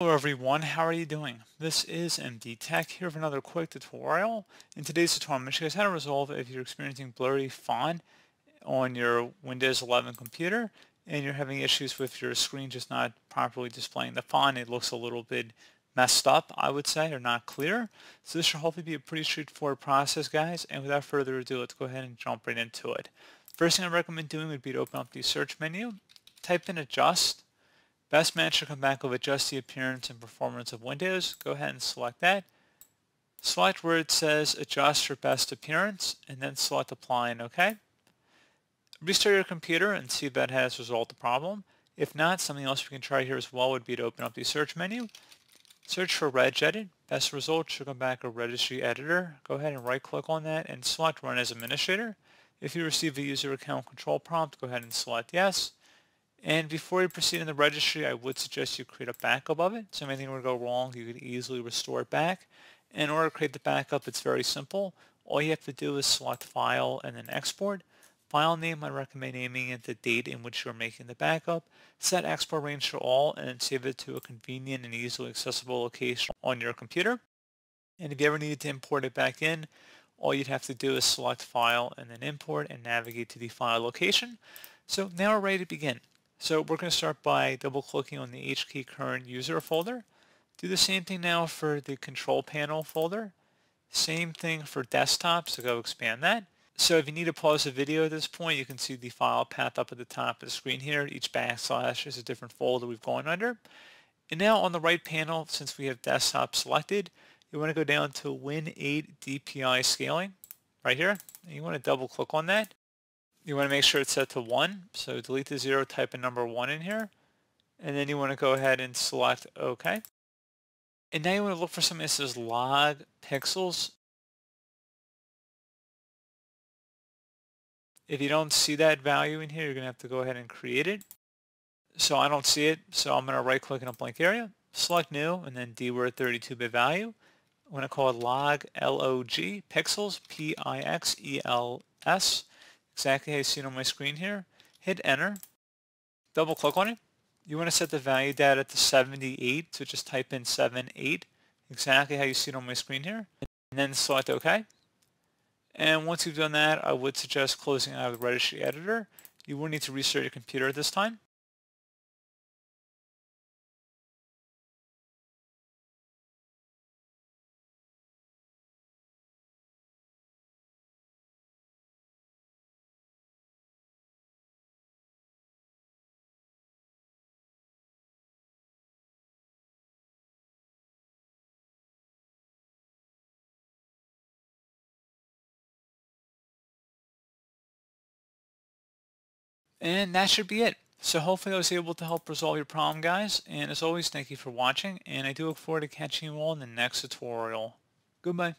Hello everyone, how are you doing? This is MD Tech here with another quick tutorial. In today's tutorial, I'm going to show you guys how to resolve if you're experiencing blurry font on your Windows 11 computer and you're having issues with your screen just not properly displaying the font. It looks a little bit messed up, I would say, or not clear. So this should hopefully be a pretty straightforward process, guys. And without further ado, let's go ahead and jump right into it. First thing I recommend doing would be to open up the search menu, type in adjust. Best match should come back with adjust the appearance and performance of Windows. Go ahead and select that. Select where it says adjust for best appearance and then select apply and OK. Restart your computer and see if that has resolved the problem. If not, something else we can try here as well would be to open up the search menu. Search for regedit. Best result should come back a registry editor. Go ahead and right click on that and select run as administrator. If you receive a user account control prompt, go ahead and select yes. And before you proceed in the registry, I would suggest you create a backup of it. So if anything were to go wrong, you could easily restore it back. In order to create the backup, it's very simple. All you have to do is select File and then Export. File name, I recommend naming it the date in which you're making the backup. Set export range to all and then save it to a convenient and easily accessible location on your computer. And if you ever needed to import it back in, all you'd have to do is select File and then Import and navigate to the file location. So now we're ready to begin. So we're going to start by double-clicking on the HKey current user folder. Do the same thing now for the control panel folder. Same thing for desktop, so go expand that. So if you need to pause the video at this point, you can see the file path up at the top of the screen here. Each backslash is a different folder we've gone under. And now on the right panel, since we have desktop selected, you want to go down to Win8 DPI scaling right here. And you want to double-click on that. You want to make sure it's set to 1, so delete the 0, type in number 1 in here, and then you want to go ahead and select OK. And now you want to look for something that says log pixels. If you don't see that value in here, you're going to have to go ahead and create it. So I don't see it, so I'm going to right click in a blank area, select new, and then dword 32-bit value. I'm going to call it log L-O-G pixels, P-I-X-E-L-S. Exactly how you see it on my screen here. Hit enter. Double click on it. You want to set the value data to 78, so just type in 78, exactly how you see it on my screen here, and then select OK. And once you've done that, I would suggest closing out of the registry editor. You will need to restart your computer at this time. And that should be it. So hopefully I was able to help resolve your problem, guys. And as always, thank you for watching. And I do look forward to catching you all in the next tutorial. Goodbye.